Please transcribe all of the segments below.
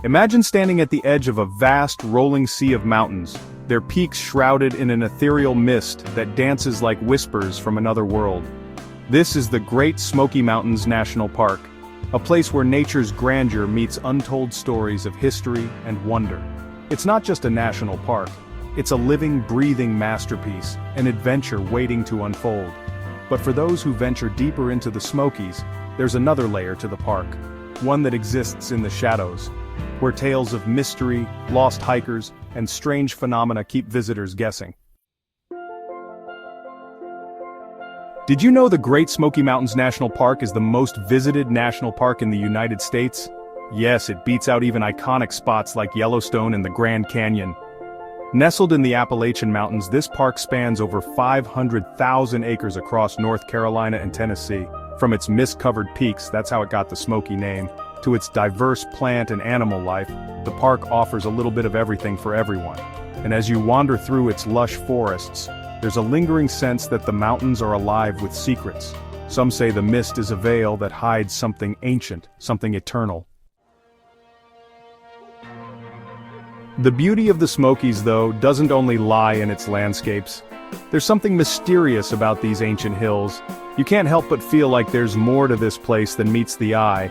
Imagine standing at the edge of a vast, rolling sea of mountains, their peaks shrouded in an ethereal mist that dances like whispers from another world. This is the Great Smoky Mountains National Park, a place where nature's grandeur meets untold stories of history and wonder. It's not just a national park, it's a living, breathing masterpiece, an adventure waiting to unfold. But for those who venture deeper into the Smokies, there's another layer to the park, one that exists in the shadows, where tales of mystery, lost hikers, and strange phenomena keep visitors guessing. Did you know the Great Smoky Mountains National Park is the most visited national park in the United States? Yes, it beats out even iconic spots like Yellowstone and the Grand Canyon. Nestled in the Appalachian Mountains, this park spans over 500,000 acres across North Carolina and Tennessee. From its mist-covered peaks, that's how it got the Smoky name, to its diverse plant and animal life, the park offers a little bit of everything for everyone. And as you wander through its lush forests, there's a lingering sense that the mountains are alive with secrets. Some say the mist is a veil that hides something ancient, something eternal. The beauty of the Smokies, though, doesn't only lie in its landscapes. There's something mysterious about these ancient hills. You can't help but feel like there's more to this place than meets the eye.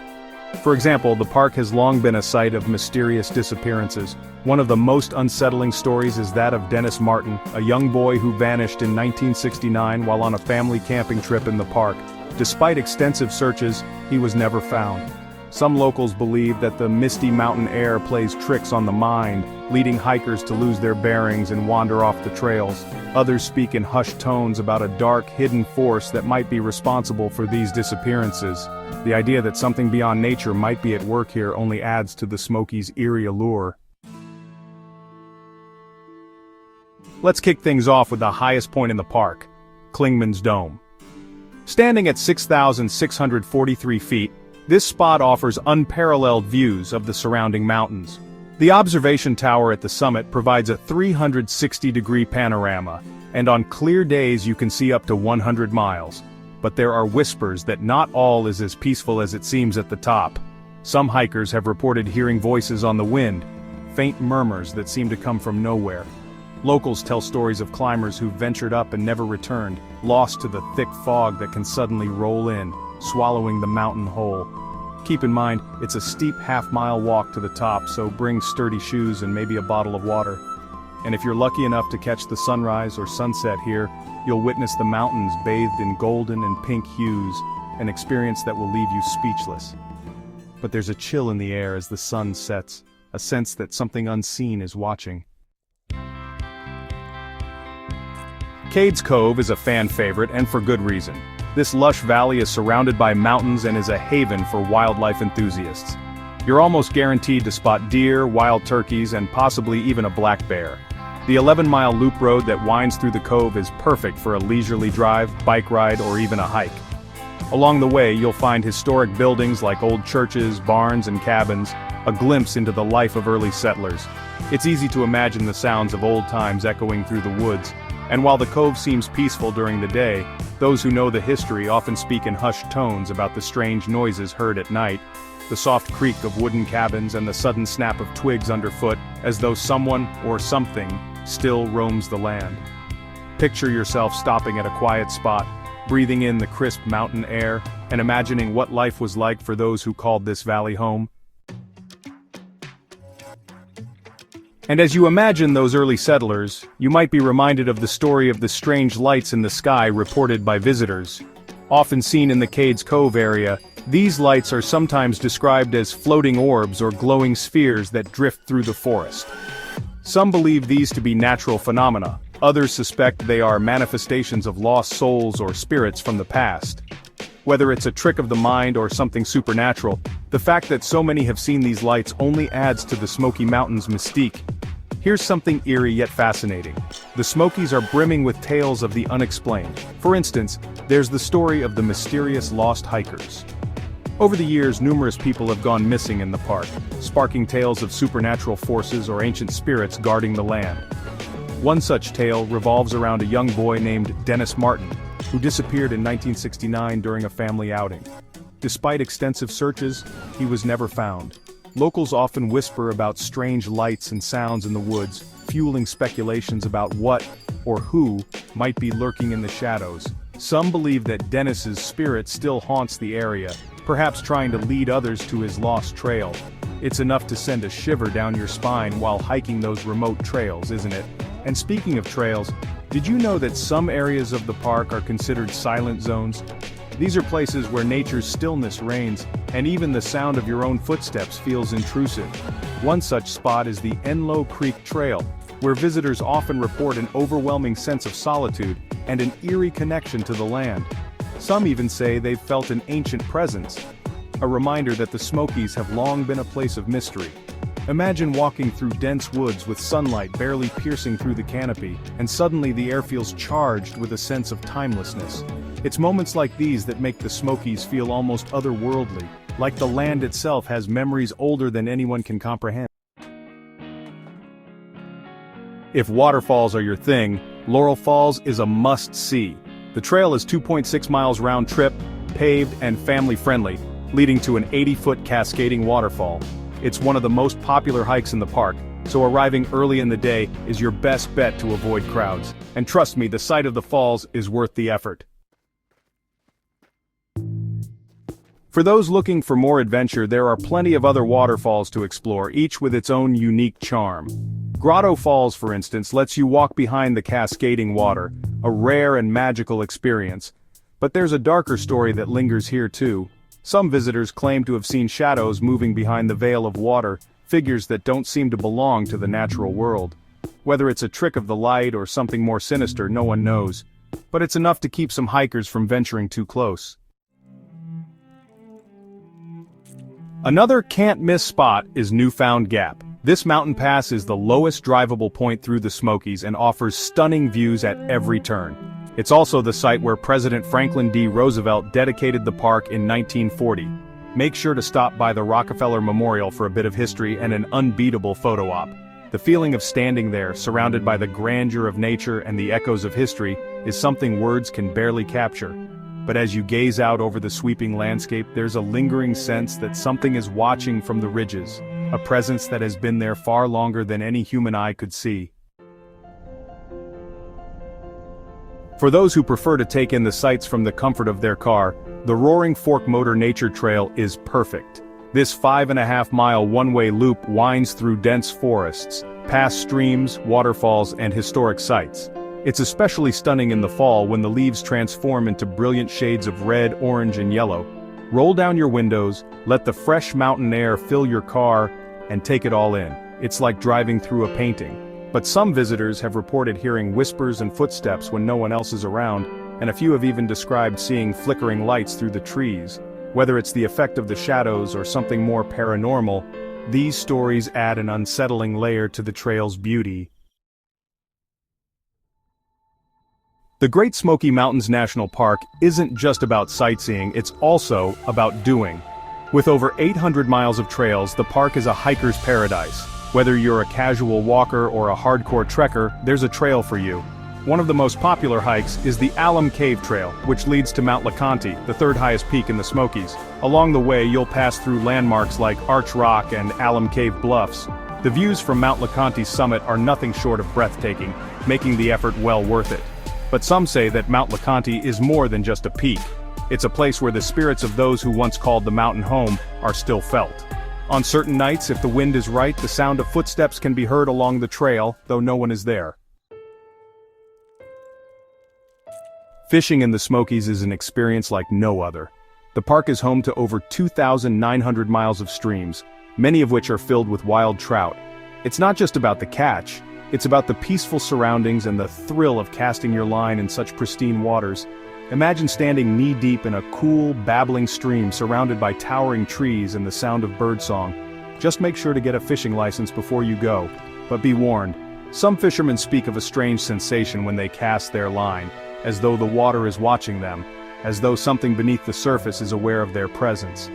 For example, the park has long been a site of mysterious disappearances. One of the most unsettling stories is that of Dennis Martin, a young boy who vanished in 1969 while on a family camping trip in the park. Despite extensive searches, he was never found. Some locals believe that the misty mountain air plays tricks on the mind, leading hikers to lose their bearings and wander off the trails. Others speak in hushed tones about a dark, hidden force that might be responsible for these disappearances. The idea that something beyond nature might be at work here only adds to the Smokies' eerie allure. Let's kick things off with the highest point in the park, Clingmans Dome. Standing at 6,643 feet, this spot offers unparalleled views of the surrounding mountains. The observation tower at the summit provides a 360-degree panorama, and on clear days you can see up to 100 miles. But there are whispers that not all is as peaceful as it seems at the top. Some hikers have reported hearing voices on the wind, faint murmurs that seem to come from nowhere. Locals tell stories of climbers who ventured up and never returned, lost to the thick fog that can suddenly roll in, swallowing the mountain whole. Keep in mind, it's a steep half-mile walk to the top, so bring sturdy shoes and maybe a bottle of water. And if you're lucky enough to catch the sunrise or sunset here, you'll witness the mountains bathed in golden and pink hues, an experience that will leave you speechless. But there's a chill in the air as the sun sets, a sense that something unseen is watching. Cades Cove is a fan favorite, and for good reason. This lush valley is surrounded by mountains and is a haven for wildlife enthusiasts. You're almost guaranteed to spot deer, wild turkeys, and possibly even a black bear. The 11-mile loop road that winds through the cove is perfect for a leisurely drive, bike ride, or even a hike. Along the way, you'll find historic buildings like old churches, barns, and cabins, a glimpse into the life of early settlers. It's easy to imagine the sounds of old times echoing through the woods. And while the cove seems peaceful during the day, those who know the history often speak in hushed tones about the strange noises heard at night, the soft creak of wooden cabins and the sudden snap of twigs underfoot, as though someone, or something, still roams the land. Picture yourself stopping at a quiet spot, breathing in the crisp mountain air, and imagining what life was like for those who called this valley home. And as you imagine those early settlers, you might be reminded of the story of the strange lights in the sky reported by visitors. Often seen in the Cades Cove area, these lights are sometimes described as floating orbs or glowing spheres that drift through the forest. Some believe these to be natural phenomena, others suspect they are manifestations of lost souls or spirits from the past. Whether it's a trick of the mind or something supernatural, the fact that so many have seen these lights only adds to the Smoky Mountains' mystique. Here's something eerie yet fascinating. The Smokies are brimming with tales of the unexplained. For instance, there's the story of the mysterious lost hikers. Over the years, numerous people have gone missing in the park, sparking tales of supernatural forces or ancient spirits guarding the land. One such tale revolves around a young boy named Dennis Martin, who disappeared in 1969 during a family outing. Despite extensive searches, he was never found. Locals often whisper about strange lights and sounds in the woods, fueling speculations about what, or who, might be lurking in the shadows. Some believe that Dennis's spirit still haunts the area, perhaps trying to lead others to his lost trail. It's enough to send a shiver down your spine while hiking those remote trails, isn't it? And speaking of trails, did you know that some areas of the park are considered silent zones? These are places where nature's stillness reigns, and even the sound of your own footsteps feels intrusive. One such spot is the Enlow Creek Trail, where visitors often report an overwhelming sense of solitude and an eerie connection to the land. Some even say they've felt an ancient presence, a reminder that the Smokies have long been a place of mystery. Imagine walking through dense woods with sunlight barely piercing through the canopy, and suddenly the air feels charged with a sense of timelessness. It's moments like these that make the Smokies feel almost otherworldly, like the land itself has memories older than anyone can comprehend. If waterfalls are your thing, Laurel Falls is a must-see. The trail is 2.6 miles round trip, paved and family-friendly, leading to an 80-foot cascading waterfall. It's one of the most popular hikes in the park, so arriving early in the day is your best bet to avoid crowds. And trust me, the sight of the falls is worth the effort. For those looking for more adventure, there are plenty of other waterfalls to explore, each with its own unique charm. Grotto Falls, for instance, lets you walk behind the cascading water, a rare and magical experience. But there's a darker story that lingers here too. Some visitors claim to have seen shadows moving behind the veil of water, figures that don't seem to belong to the natural world. Whether it's a trick of the light or something more sinister, no one knows. But it's enough to keep some hikers from venturing too close. Another can't-miss spot is Newfound Gap. This mountain pass is the lowest drivable point through the Smokies and offers stunning views at every turn. It's also the site where President Franklin D. Roosevelt dedicated the park in 1940. Make sure to stop by the Rockefeller Memorial for a bit of history and an unbeatable photo op. The feeling of standing there, surrounded by the grandeur of nature and the echoes of history, is something words can barely capture. But as you gaze out over the sweeping landscape, there's a lingering sense that something is watching from the ridges, a presence that has been there far longer than any human eye could see. For those who prefer to take in the sights from the comfort of their car, the Roaring Fork Motor Nature Trail is perfect. This 5.5-mile one-way loop winds through dense forests, past streams, waterfalls, and historic sites. It's especially stunning in the fall when the leaves transform into brilliant shades of red, orange, and yellow. Roll down your windows, let the fresh mountain air fill your car, and take it all in. It's like driving through a painting. But some visitors have reported hearing whispers and footsteps when no one else is around, and a few have even described seeing flickering lights through the trees. Whether it's the effect of the shadows or something more paranormal, these stories add an unsettling layer to the trail's beauty. The Great Smoky Mountains National Park isn't just about sightseeing, it's also about doing. With over 800 miles of trails, the park is a hiker's paradise. Whether you're a casual walker or a hardcore trekker, there's a trail for you. One of the most popular hikes is the Alum Cave Trail, which leads to Mount LeConte, the third highest peak in the Smokies. Along the way, you'll pass through landmarks like Arch Rock and Alum Cave Bluffs. The views from Mount LeConte's summit are nothing short of breathtaking, making the effort well worth it. But some say that Mount LeConte is more than just a peak. It's a place where the spirits of those who once called the mountain home are still felt. On certain nights, if the wind is right, the sound of footsteps can be heard along the trail, though no one is there. Fishing in the Smokies is an experience like no other. The park is home to over 2,900 miles of streams, many of which are filled with wild trout. It's not just about the catch, it's about the peaceful surroundings and the thrill of casting your line in such pristine waters. Imagine standing knee-deep in a cool, babbling stream surrounded by towering trees and the sound of birdsong. Just make sure to get a fishing license before you go. But be warned, some fishermen speak of a strange sensation when they cast their line, as though the water is watching them, as though something beneath the surface is aware of their presence.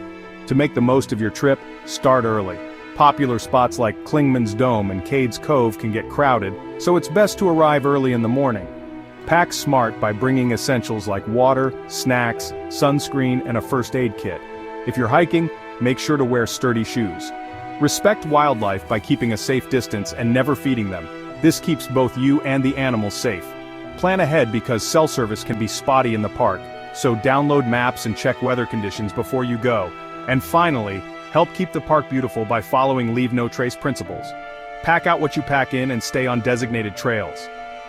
To make the most of your trip, start early. Popular spots like Clingmans Dome and Cades Cove can get crowded, so it's best to arrive early in the morning. Pack smart by bringing essentials like water, snacks, sunscreen, and a first aid kit. If you're hiking, make sure to wear sturdy shoes. Respect wildlife by keeping a safe distance and never feeding them. This keeps both you and the animals safe. Plan ahead because cell service can be spotty in the park, so download maps and check weather conditions before you go. And finally, help keep the park beautiful by following leave no trace principles. Pack out what you pack in and stay on designated trails.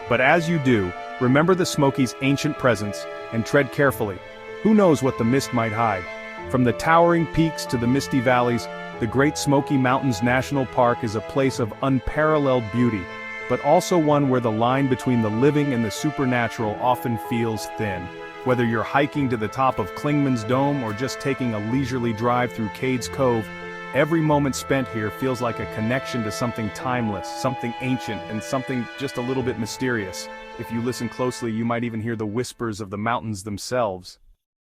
But as you do, remember the Smokies' ancient presence and tread carefully. Who knows what the mist might hide? From the towering peaks to the misty valleys, the Great Smoky Mountains National Park is a place of unparalleled beauty, but also one where the line between the living and the supernatural often feels thin. Whether you're hiking to the top of Clingmans Dome or just taking a leisurely drive through Cades Cove, every moment spent here feels like a connection to something timeless, something ancient, and something just a little bit mysterious. If you listen closely, you might even hear the whispers of the mountains themselves.